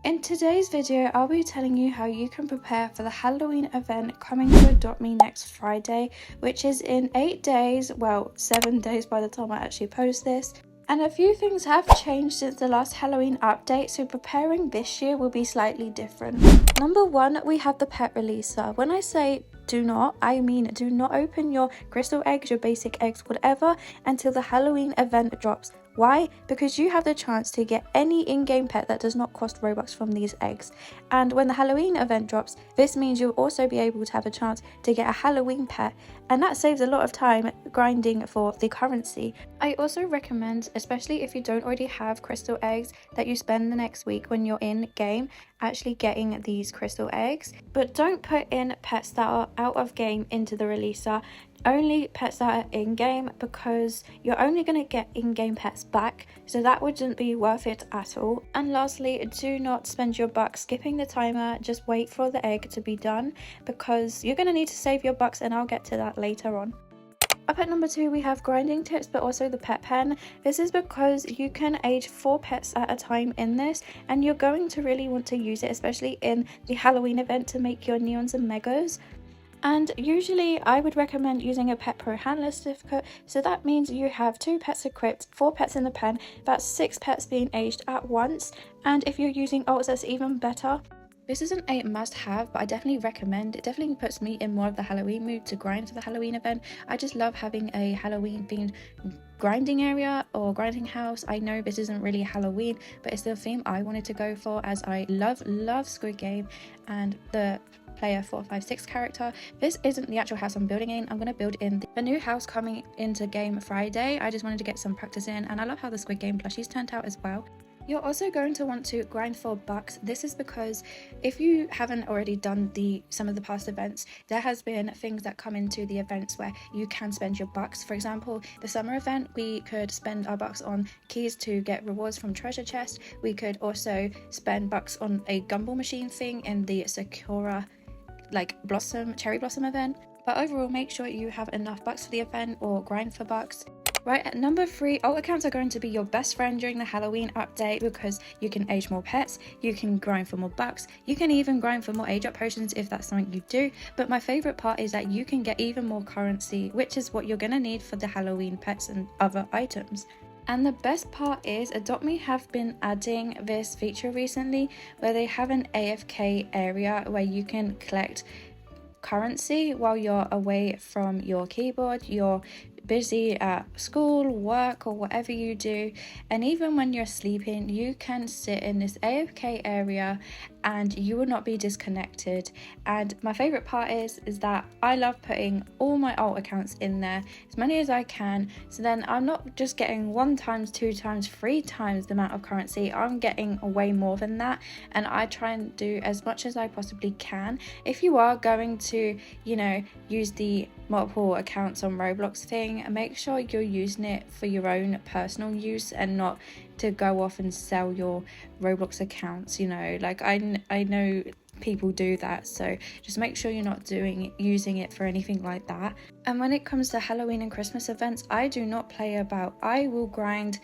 In today's video, I'll be telling you how you can prepare for the Halloween event coming to Adopt Me next Friday, which is in 8 days, well 7 days by the time I actually post this. And a few things have changed since the last Halloween update, so preparing this year will be slightly different. Number one, we have the pet releaser. When I say do not, I mean do not open your crystal eggs, your basic eggs, whatever, until the Halloween event drops. Why? Because you have the chance to get any in-game pet that does not cost Robux from these eggs. And when the Halloween event drops, this means you'll also be able to have a chance to get a Halloween pet, and that saves a lot of time grinding for the currency. I also recommend, especially if you don't already have crystal eggs, that you spend the next week when you're in game actually getting these crystal eggs. But don't put in pets that are out of game into the releaser. Only pets that are in game, because you're only going to get in-game pets back, so that wouldn't be worth it at all. And lastly, do not spend your bucks skipping the timer. Just wait for the egg to be done, because you're going to need to save your bucks, and I'll get to that later on. Up at number 2, we have grinding tips, but also the pet pen. This is because you can age 4 pets at a time in this, and you're going to really want to use it, especially in the Halloween event, to make your neons and megas. And usually I would recommend using a Pet Pro handler certificate, so that means you have 2 pets equipped, 4 pets in the pen, that's 6 pets being aged at once. And if you're using alts, that's even better. This isn't a must-have, but I definitely recommend. It definitely puts me in more of the Halloween mood to grind for the Halloween event. I just love having a Halloween-themed grinding area or grinding house. I know this isn't really Halloween, but it's the theme I wanted to go for, as I love Squid Game and the player 456 character. This isn't the actual house I'm building in. I'm going to build in the new house coming into game Friday. I just wanted to get some practice in, and I love how the Squid Game plushies turned out as well. You're also going to want to grind for bucks. This is because if you haven't already done some of the past events, there has been things that come into the events where you can spend your bucks. For example, the summer event, we could spend our bucks on keys to get rewards from treasure chest. We could also spend bucks on a gumball machine thing in the Sakura cherry blossom event. But overall, make sure you have enough bucks for the event or grind for bucks. Right, at number 3, alt accounts are going to be your best friend during the Halloween update, because you can age more pets, you can grind for more bucks, you can even grind for more age up potions if that's something you do. But my favourite part is that you can get even more currency, which is what you're going to need for the Halloween pets and other items. And the best part is Adopt Me have been adding this feature recently, where they have an AFK area where you can collect currency while you're away from your keyboard, you're busy at school, work, or whatever you do. And even when you're sleeping, you can sit in this AFK area and you will not be disconnected. And my favorite part is that I love putting all my alt accounts in there, as many as I can, so then I'm not just getting 1 times, 2 times, 3 times the amount of currency. I'm getting way more than that, and I try and do as much as I possibly can. If you are going to, use the multiple accounts on Roblox thing, make sure you're using it for your own personal use and not to go off and sell your Roblox accounts. I know people do that, so just make sure you're not using it for anything like that. And when it comes to Halloween and Christmas events, I do not play about. I will grind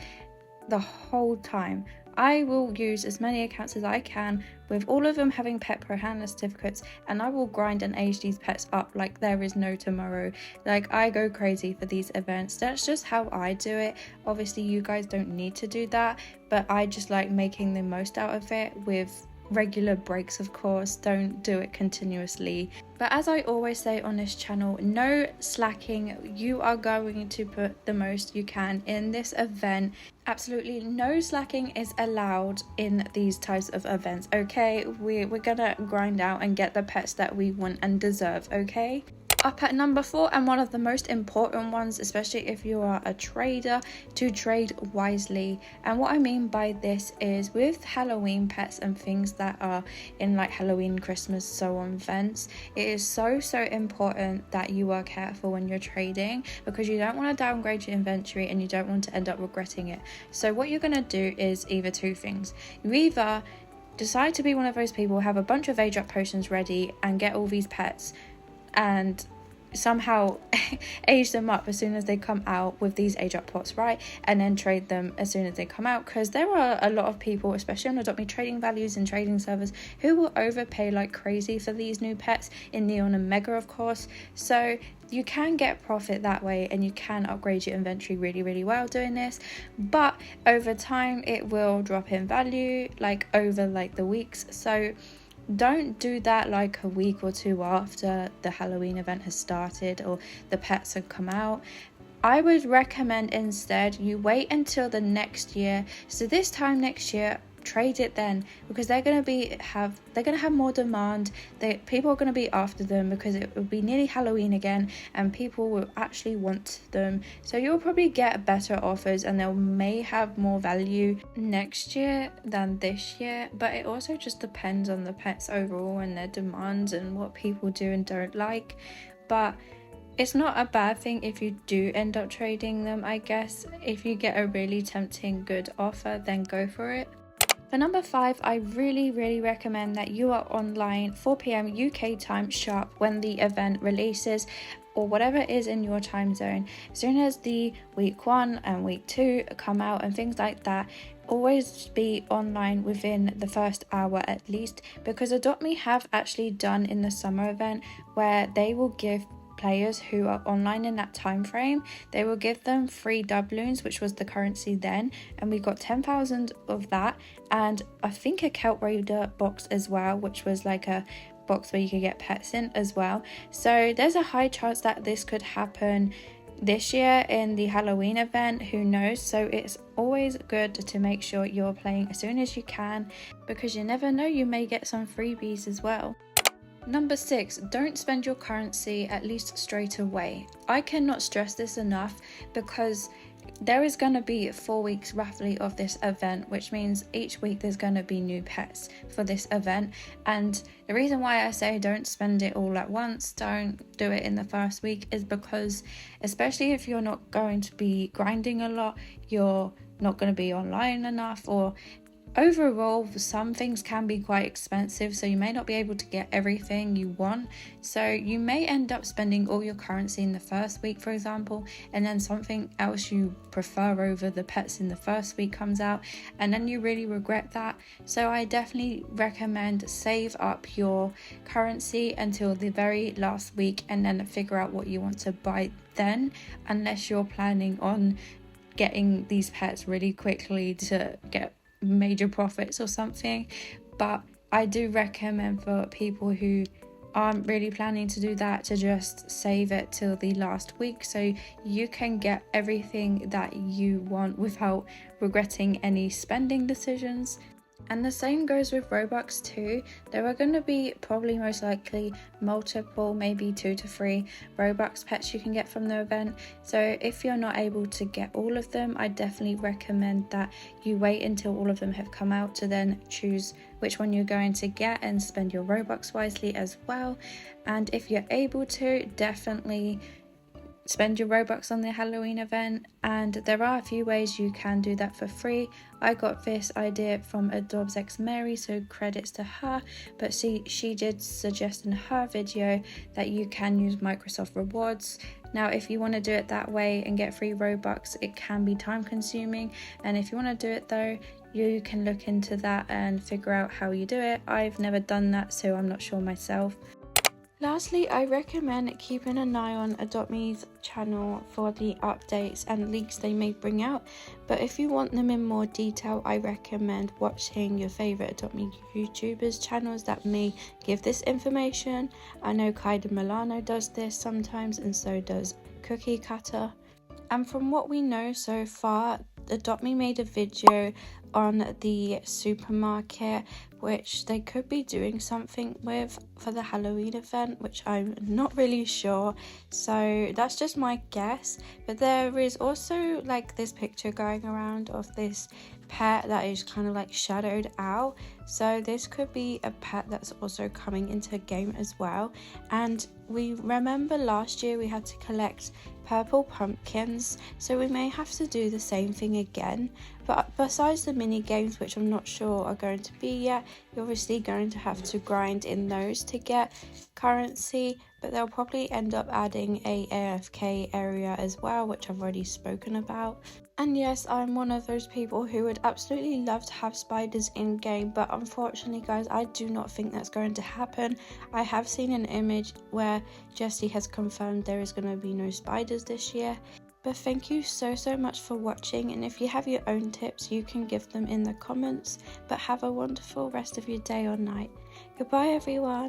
the whole time. I will use as many accounts as I can, with all of them having Pet Pro handler certificates, and I will grind and age these pets up like there is no tomorrow. I go crazy for these events. That's just how I do it. Obviously you guys don't need to do that, but I just like making the most out of it with regular breaks, of course. Don't do it continuously. But as I always say on this channel, no slacking. You are going to put the most you can in this event. Absolutely no slacking is allowed in these types of events, okay? We're gonna grind out and get the pets that we want and deserve, okay? Up at number 4, and one of the most important ones, especially if you are a trader, to trade wisely. And what I mean by this is, with Halloween pets and things that are in Halloween, Christmas, so on events, it is so important that you are careful when you're trading, because you don't want to downgrade your inventory and you don't want to end up regretting it. So what you're going to do is either 2 things. You either decide to be one of those people, have a bunch of age up potions ready and get all these pets and somehow age them up as soon as they come out with these age up pots, right? And then trade them as soon as they come out, because there are a lot of people, especially on Adopt Me trading values and trading servers, who will overpay like crazy for these new pets in Neon and Mega, of course. So you can get profit that way, and you can upgrade your inventory really well doing this, but over time it will drop in value, like over like the weeks. So don't do that like a week or two after the Halloween event has started or the pets have come out. I would recommend instead you wait until the next year. So this time next year, trade it then, because they're going to have more demand. People are going to be after them because it will be nearly Halloween again, and people will actually want them. So you'll probably get better offers, and they may have more value next year than this year. But it also just depends on the pets overall and their demands and what people do and don't like. But it's not a bad thing if you do end up trading them, I guess. If you get a really tempting good offer, then go for it. For number 5, I really recommend that you are online 4 p.m. UK time sharp when the event releases, or whatever is in your time zone. As soon as the week 1 and week 2 come out and things like that, always be online within the first hour at least, because Adopt Me have actually done in the summer event where they will give players who are online in that time frame, they will give them free doubloons, which was the currency then, and we got 10,000 of that, and I think a Kelp Raider box as well, which was like a box where you could get pets in as well. So there's a high chance that this could happen this year in the Halloween event, who knows. So it's always good to make sure you're playing as soon as you can, because you never know, you may get some freebies as well. Number 6, don't spend your currency at least straight away. I cannot stress this enough, because there is going to be 4 weeks roughly of this event, which means each week there's going to be new pets for this event. And the reason why I say don't spend it all at once, don't do it in the first week, is because especially if you're not going to be grinding a lot, you're not going to be online enough, or overall some things can be quite expensive, so you may not be able to get everything you want. So you may end up spending all your currency in the first week, for example, and then something else you prefer over the pets in the first week comes out, and then you really regret that. So I definitely recommend save up your currency until the very last week, and then figure out what you want to buy then, unless you're planning on getting these pets really quickly to get major profits or something. But I do recommend for people who aren't really planning to do that to just save it till the last week, so you can get everything that you want without regretting any spending decisions. And the same goes with Robux too. There are going to be probably most likely multiple, maybe 2 to 3 Robux pets you can get from the event. So if you're not able to get all of them, I definitely recommend that you wait until all of them have come out to then choose which one you're going to get and spend your Robux wisely as well. And if you're able to, definitely spend your Robux on the Halloween event, and there are a few ways you can do that for free. I got this idea from Charlottesxr Mary, so credits to her, but she did suggest in her video that you can use Microsoft Rewards. Now if you want to do it that way and get free Robux, it can be time consuming, and if you want to do it though, you can look into that and figure out how you do it. I've never done that, so I'm not sure myself. Lastly, I recommend keeping an eye on Adopt Me's channel for the updates and leaks they may bring out. But if you want them in more detail, I recommend watching your favourite Adopt Me YouTubers channels that may give this information. I know Kaida Milano does this sometimes, and so does Cookie Cutter. And from what we know so far, Adopt Me made a video on the supermarket, which they could be doing something with for the Halloween event, which I'm not really sure, so that's just my guess. But there is also like this picture going around of this pet that is kind of like shadowed out, So this could be a pet that's also coming into a game as well. And we remember last year we had to collect purple pumpkins, so we may have to do the same thing again. But besides the mini games, which I'm not sure are going to be yet, you're obviously going to have to grind in those to get currency, but they'll probably end up adding a AFK area as well, which I've already spoken about. And yes, I'm one of those people who would absolutely love to have spiders in game, but unfortunately guys, I do not think that's going to happen. I have seen an image where Jessie has confirmed there is going to be no spiders this year. But thank you so much for watching, and if you have your own tips you can give them in the comments. But have a wonderful rest of your day or night. Goodbye everyone.